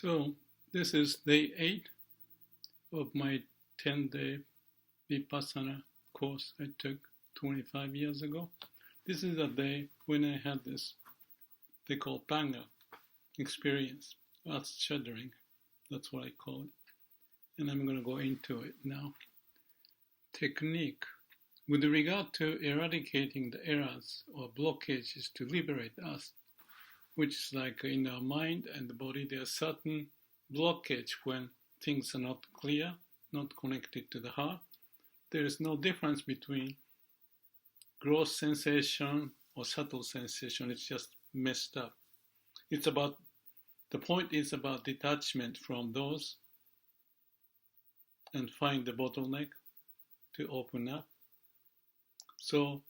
So this is day 8 of my 10-day Vipassana course I took 25 years ago. This is a day when I had this, they call Panga experience, Earth-Shuddering, that's what I call it. And I'm going to go into it now. Technique. With regard to eradicating the errors or blockages to liberate us, which is like in our mind and the body, there are certain blockage when things are not clear, not connected to the heart. There is no difference between gross sensation or subtle sensation. It's just messed up. The point is about detachment from those and find the bottleneck to open up. So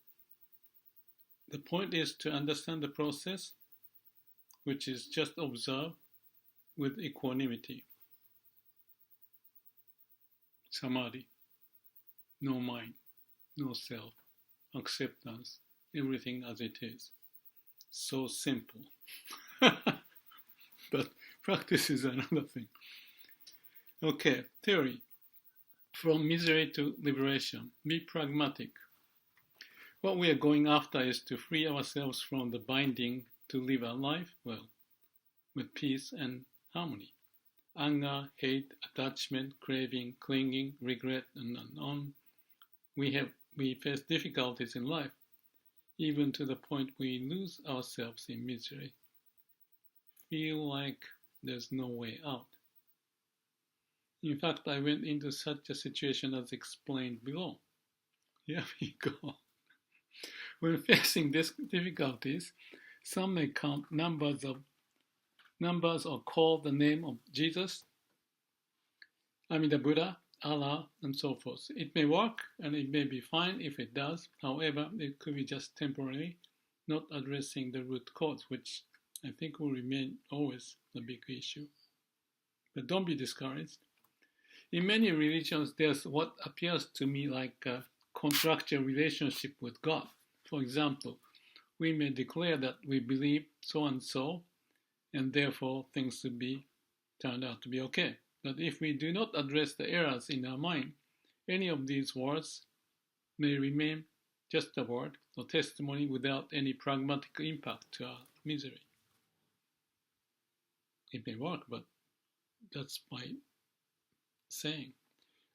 the point is to understand the process, which is just observe with equanimity. Samadhi, no mind, no self, acceptance, everything as it is. So simple. But practice is another thing. Okay, theory. From misery to liberation. Be pragmatic. What we are going after is to free ourselves from the binding to live our life well, with peace and harmony. Anger, hate, attachment, craving, clinging, regret, and on. We face difficulties in life, even to the point we lose ourselves in misery. Feel like there's no way out. In fact, I went into such a situation as explained below. Here we go. When facing these difficulties, some may count numbers or call the name of Jesus, the Buddha, Allah, and so forth. It may work and it may be fine if it does. However, it could be just temporary, not addressing the root cause, which I think will remain always a big issue. But don't be discouraged. In many religions, there's what appears to me like a contractual relationship with God. For example, we may declare that we believe so and so, and therefore things will be turned out to be okay. But if we do not address the errors in our mind, any of these words may remain just a word or testimony without any pragmatic impact to our misery. It may work, but that's my saying.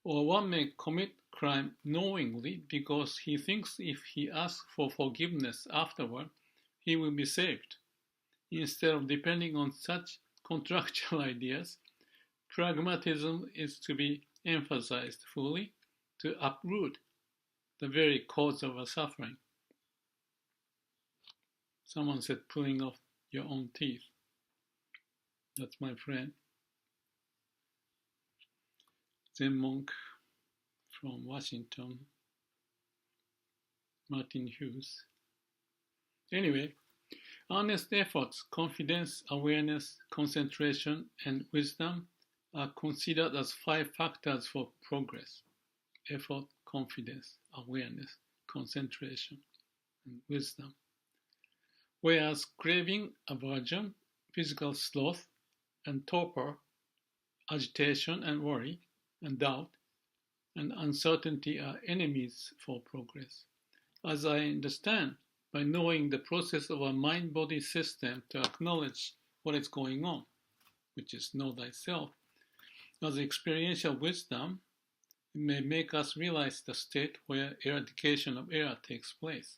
Or one may commit crime knowingly because he thinks if he asks for forgiveness afterward, he will be saved. Instead of depending on such contractual ideas, pragmatism is to be emphasized fully to uproot the very cause of our suffering. Someone said pulling off your own teeth. That's my friend, Zen monk from Washington, Martin Hughes. Anyway, earnest efforts, confidence, awareness, concentration, and wisdom are considered as 5 factors for progress. Effort, confidence, awareness, concentration, and wisdom. Whereas craving, aversion, physical sloth, and torpor, agitation and worry, and doubt, and uncertainty are enemies for progress. As I understand, by knowing the process of a mind-body system to acknowledge what is going on, which is know thyself, as experiential wisdom, it may make us realize the state where eradication of error takes place.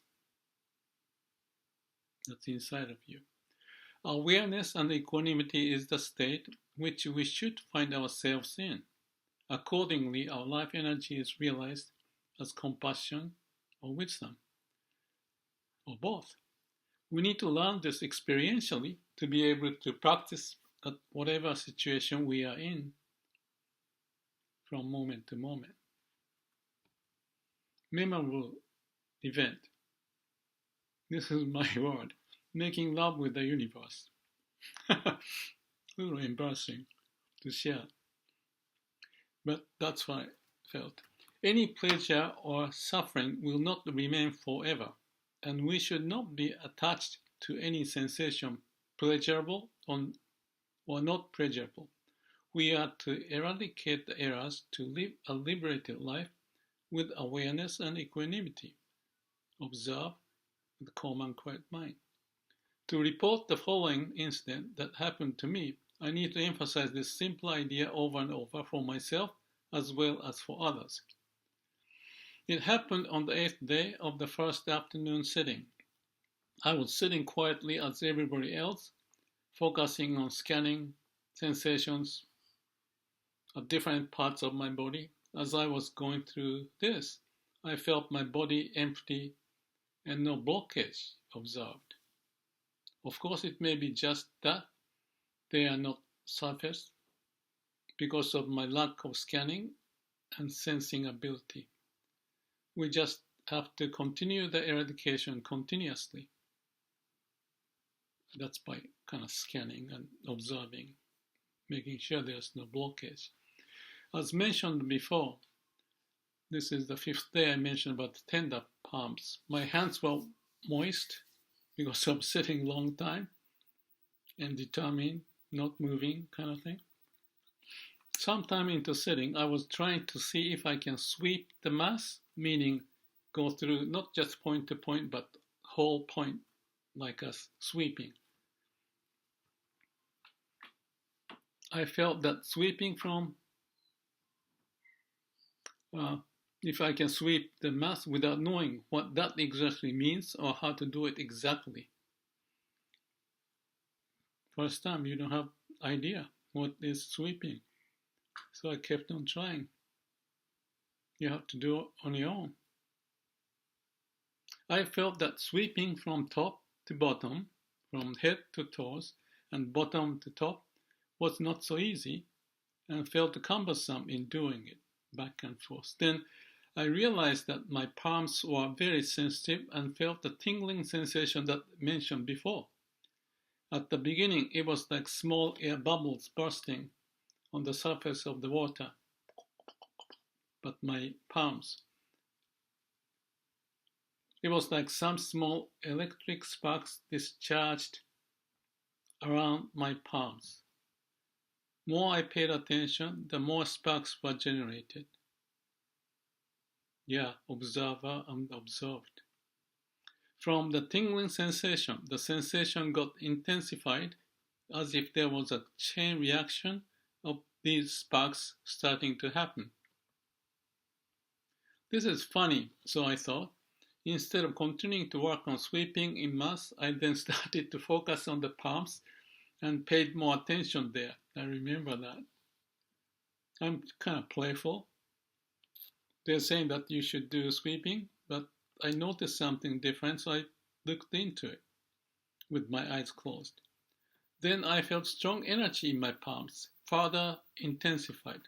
That's inside of you. Awareness and equanimity is the state which we should find ourselves in. Accordingly, our life energy is realized as compassion or wisdom, or both. We need to learn this experientially to be able to practice at whatever situation we are in from moment to moment. Memorable event. This is my word. Making love with the universe. A little embarrassing to share. But that's what I felt. Any pleasure or suffering will not remain forever, and we should not be attached to any sensation, pleasurable or not pleasurable. We are to eradicate the errors to live a liberated life with awareness and equanimity. Observe with calm and quiet mind. To report the following incident that happened to me, I need to emphasize this simple idea over and over for myself as well as for others. It happened on the 8th day of the first afternoon sitting. I was sitting quietly as everybody else, focusing on scanning sensations of different parts of my body. As I was going through this, I felt my body empty and no blockage observed. Of course, it may be just that they are not surfaced because of my lack of scanning and sensing ability. We just have to continue the eradication continuously. That's by kind of scanning and observing, making sure there's no blockage. As mentioned before, this is the 5th day I mentioned about the tender palms. My hands were moist because of sitting long time and determined, not moving kind of thing. Sometime into sitting, I was trying to see if I can sweep the mass, meaning go through not just point to point, but whole point, like us sweeping. I felt that sweeping from, if I can sweep the mass without knowing what that exactly means or how to do it exactly. First time, you don't have idea what is sweeping. So I kept on trying. You have to do it on your own. I felt that sweeping from top to bottom, from head to toes, and bottom to top was not so easy and felt cumbersome in doing it back and forth. Then I realized that my palms were very sensitive and felt the tingling sensation that I mentioned before. At the beginning, it was like small air bubbles bursting on the surface of the water, but my palms. It was like some small electric sparks discharged around my palms. More I paid attention, the more sparks were generated. Yeah, observer and observed. From the tingling sensation, the sensation got intensified as if there was a chain reaction of these sparks starting to happen. This is funny, so I thought. Instead of continuing to work on sweeping in mass, I then started to focus on the palms and paid more attention there. I remember that. I'm kind of playful. They're saying that you should do sweeping, but I noticed something different, so I looked into it with my eyes closed. Then I felt strong energy in my palms, further intensified,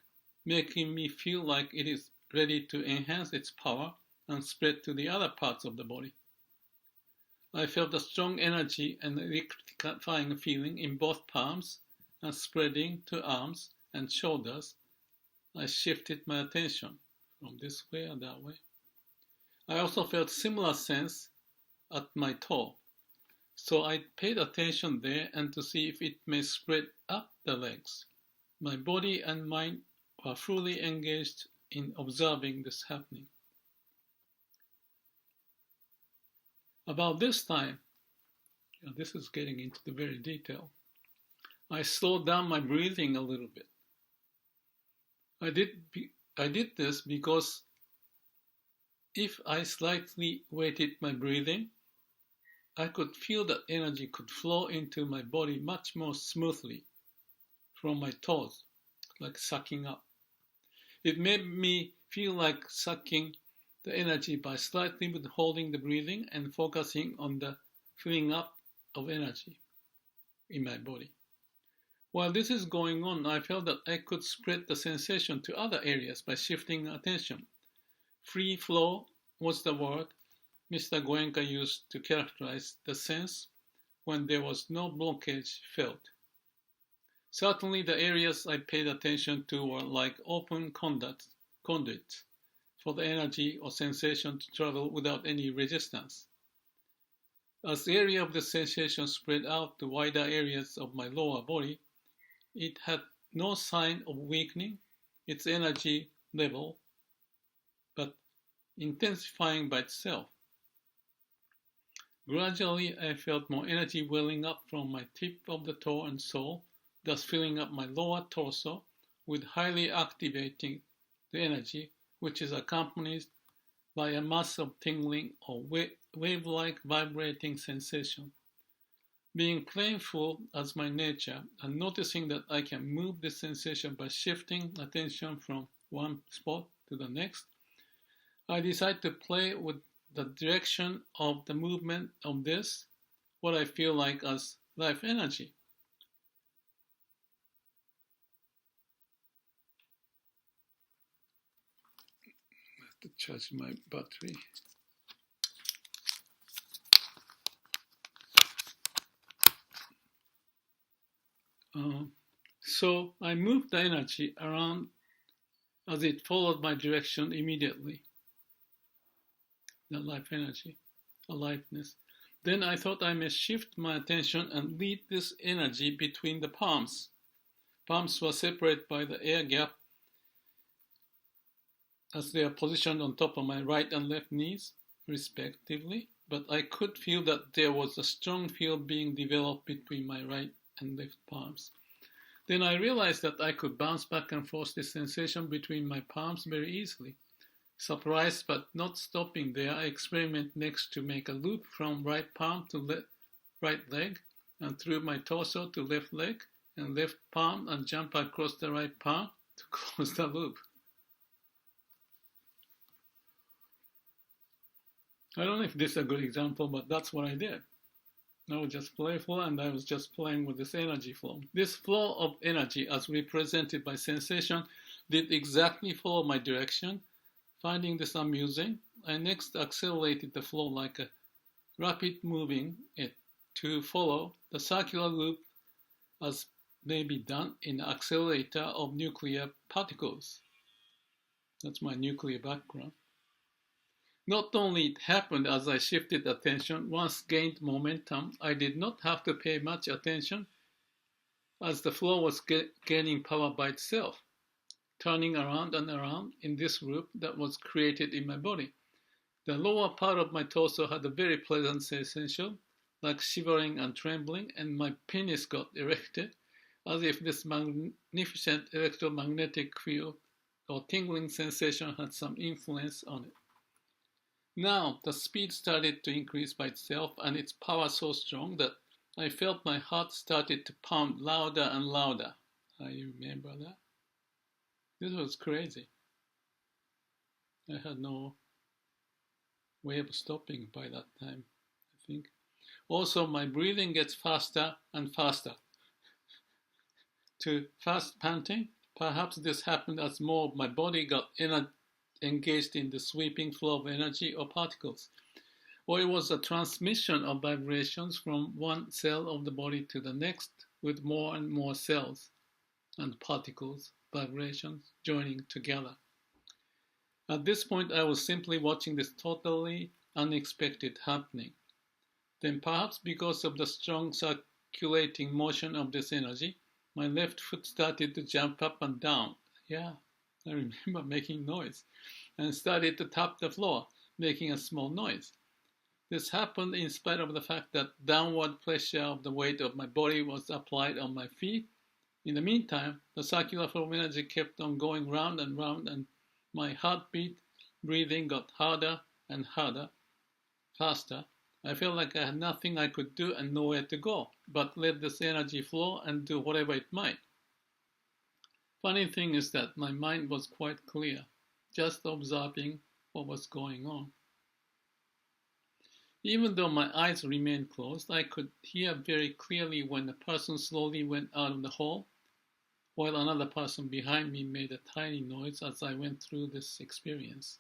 making me feel like it is ready to enhance its power and spread to the other parts of the body. I felt a strong energy and electrifying feeling in both palms and spreading to arms and shoulders. I shifted my attention from this way and that way. I also felt similar sense at my toe, so I paid attention there and to see if it may spread up the legs. My body and mind were fully engaged in observing this happening. About this time, this is getting into the very detail, I slowed down my breathing a little bit. I did this because if I slightly weighted my breathing, I could feel that energy could flow into my body much more smoothly from my toes, like sucking up. It made me feel like sucking the energy by slightly withholding the breathing and focusing on the filling up of energy in my body. While this is going on, I felt that I could spread the sensation to other areas by shifting attention. Free flow was the word Mr. Goenka used to characterize the sense when there was no blockage felt. Certainly the areas I paid attention to were like open conduits for the energy or sensation to travel without any resistance. As the area of the sensation spread out to wider areas of my lower body, it had no sign of weakening its energy level, but intensifying by itself. Gradually, I felt more energy welling up from my tip of the toe and sole, thus filling up my lower torso with highly activating the energy, which is accompanied by a mass of tingling or wave-like vibrating sensation. Being playful as my nature and noticing that I can move this sensation by shifting attention from one spot to the next, I decided to play with the direction of the movement of this, what I feel like as life energy. I have to charge my battery. So I moved the energy around as it followed my direction immediately. The life energy, aliveness. Then I thought I may shift my attention and lead this energy between the palms. Palms were separated by the air gap as they are positioned on top of my right and left knees, respectively, but I could feel that there was a strong field being developed between my right and left palms. Then I realized that I could bounce back and forth this sensation between my palms very easily. Surprised but not stopping there, I experiment next to make a loop from right palm to right leg and through my torso to left leg and left palm and jump across the right palm to close the loop. I don't know if this is a good example, but that's what I did. I was just playful and I was just playing with this energy flow. This flow of energy as represented by sensation did exactly follow my direction. Finding this amusing, I next accelerated the flow like a rapid moving it to follow the circular loop as may be done in the accelerator of nuclear particles. That's my nuclear background. Not only it happened as I shifted attention, once gained momentum, I did not have to pay much attention as the flow was gaining power by itself, turning around and around in this loop that was created in my body. The lower part of my torso had a very pleasant sensation, like shivering and trembling, and my penis got erected, as if this magnificent electromagnetic field or tingling sensation had some influence on it. Now the speed started to increase by itself, and its power so strong that I felt my heart started to pound louder and louder. You remember that? This was crazy. I had no way of stopping by that time, I think. Also, my breathing gets faster and faster. To fast panting, perhaps this happened as more of my body got engaged in the sweeping flow of energy or particles, or it was a transmission of vibrations from one cell of the body to the next with more and more cells and particles, vibrations joining together. At this point, I was simply watching this totally unexpected happening. Then perhaps because of the strong circulating motion of this energy, my left foot started to jump up and down. Yeah, I remember making noise, and started to tap the floor, making a small noise. This happened in spite of the fact that downward pressure of the weight of my body was applied on my feet. In the meantime, the circular flow of energy kept on going round and round, and my heartbeat, breathing got harder and harder, faster. I felt like I had nothing I could do and nowhere to go, but let this energy flow and do whatever it might. Funny thing is that my mind was quite clear, just observing what was going on. Even though my eyes remained closed, I could hear very clearly when a person slowly went out of the hall, while another person behind me made a tiny noise as I went through this experience.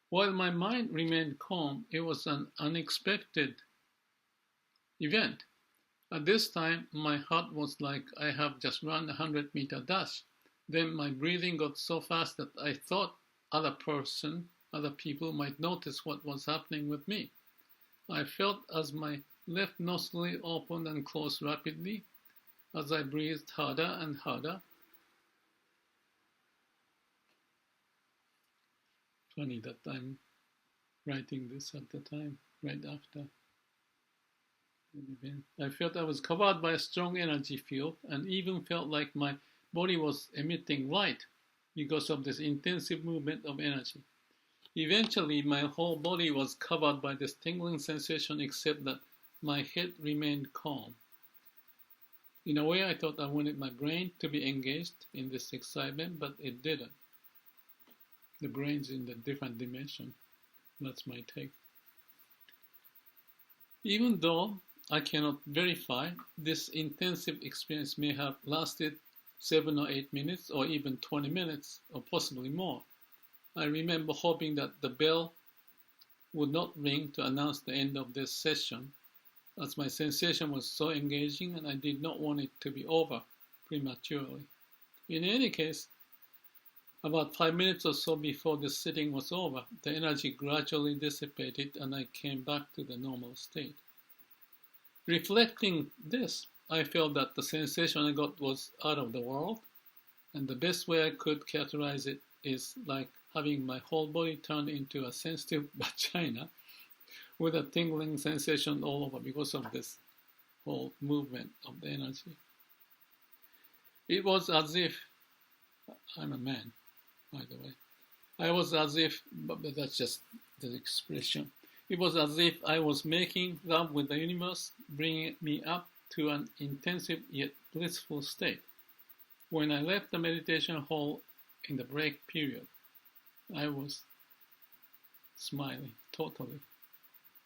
While my mind remained calm, it was an unexpected event. At this time, my heart was like I have just run a 100-meter dash. Then my breathing got so fast that I thought other people might notice what was happening with me. I felt as my left nostril opened and closed rapidly, as I breathed harder and harder. Funny that I'm writing this at the time, right after the event. I felt I was covered by a strong energy field and even felt like my body was emitting light because of this intensive movement of energy. Eventually, my whole body was covered by this tingling sensation except that my head remained calm. In a way, I thought I wanted my brain to be engaged in this excitement, but it didn't. The brain's in a different dimension. That's my take. Even though I cannot verify, this intensive experience may have lasted 7 or 8 minutes, or even 20 minutes, or possibly more. I remember hoping that the bell would not ring to announce the end of this session, as my sensation was so engaging and I did not want it to be over prematurely. In any case, about 5 minutes or so before the sitting was over, the energy gradually dissipated and I came back to the normal state. Reflecting this, I felt that the sensation I got was out of the world, and the best way I could characterize it is like having my whole body turned into a sensitive vagina with a tingling sensation all over because of this whole movement of the energy. It was as if, I'm a man, by the way. I was as if, but that's just the expression. It was as if I was making love with the universe, bringing me up to an intensive yet blissful state. When I left the meditation hall in the break period, I was smiling totally.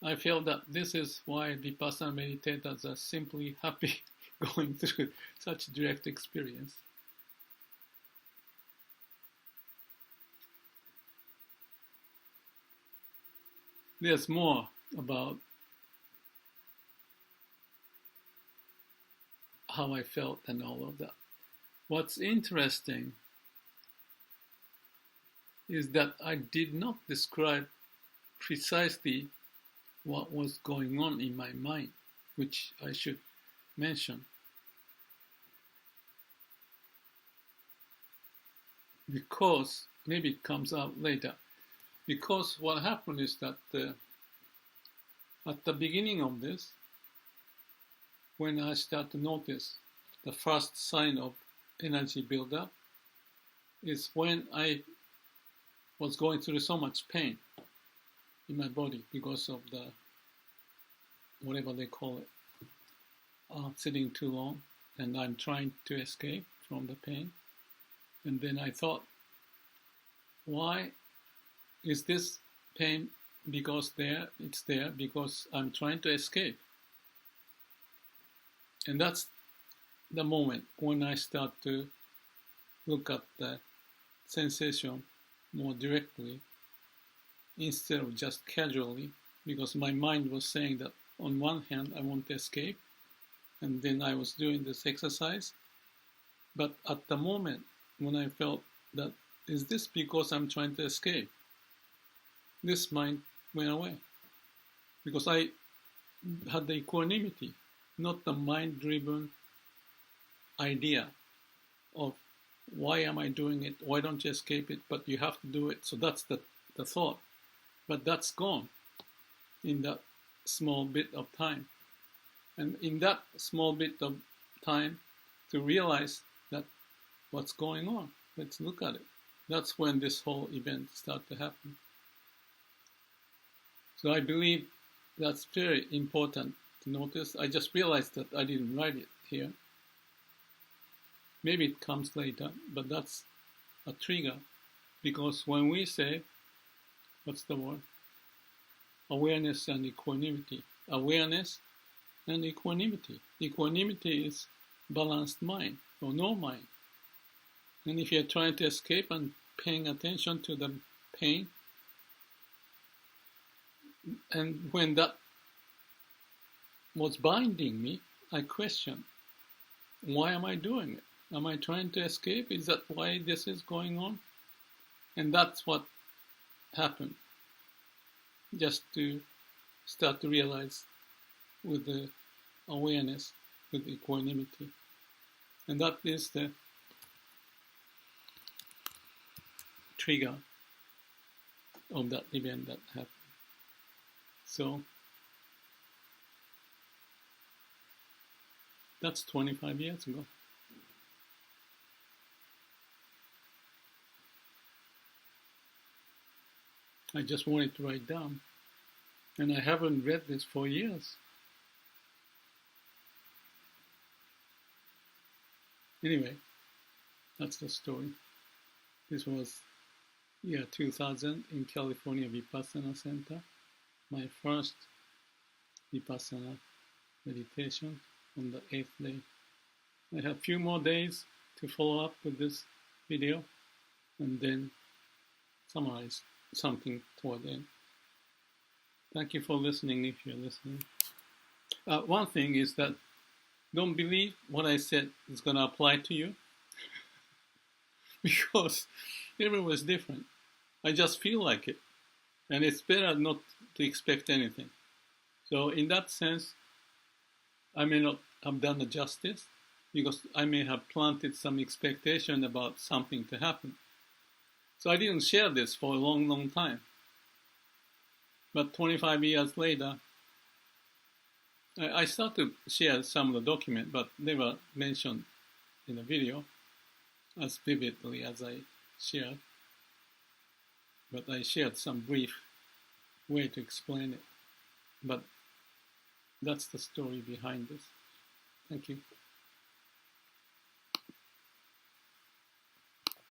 I feel that this is why Vipassana meditators are simply happy going through such direct experience. There's more about how I felt and all of that. What's interesting is that I did not describe precisely what was going on in my mind, which I should mention. Because, maybe it comes out later, because what happened is that at the beginning of this, when I start to notice the first sign of energy buildup, is when I was going through so much pain in my body because of the, whatever they call it, sitting too long, and I'm trying to escape from the pain. And then I thought, why is this pain? Because it's there because I'm trying to escape. And that's the moment when I start to look at the sensation more directly instead of just casually, because my mind was saying that on one hand I want to escape, and then I was doing this exercise. But at the moment when I felt that, is this because I'm trying to escape? This mind went away because I had the equanimity, not the mind-driven idea of why am I doing it, why don't you escape it, but you have to do it. So that's the thought. But that's gone in that small bit of time. And in that small bit of time, to realize that what's going on, let's look at it. That's when this whole event started to happen. So I believe that's very important to notice. I just realized that I didn't write it here. Maybe it comes later, but that's a trigger. Because when we say, what's the word? Awareness and equanimity. Awareness and equanimity. Equanimity is balanced mind, or no mind. And if you're trying to escape and paying attention to the pain, and when that was binding me, I questioned, why am I doing it? Am I trying to escape? Is that why this is going on? And that's what happened. Just to start to realize with the awareness, with equanimity, And that is the trigger of that event that happened. So that's 25 years ago. I just wanted to write down, and I haven't read this for years. Anyway, that's the story. This was year 2000 in California Vipassana Center, my first Vipassana meditation on the 8th day. I have a few more days to follow up with this video and then summarize something toward the end. Thank you for listening if you're listening. One thing is that don't believe what I said is going to apply to you because everyone is different. I just feel like it, and it's better not to expect anything. So in that sense, I may not have done the justice because I may have planted some expectation about something to happen. So I didn't share this for a long, long time. But 25 years later, I started to share some of the document, but they were mentioned in the video as vividly as I shared. But I shared some brief way to explain it. But that's the story behind this. Thank you.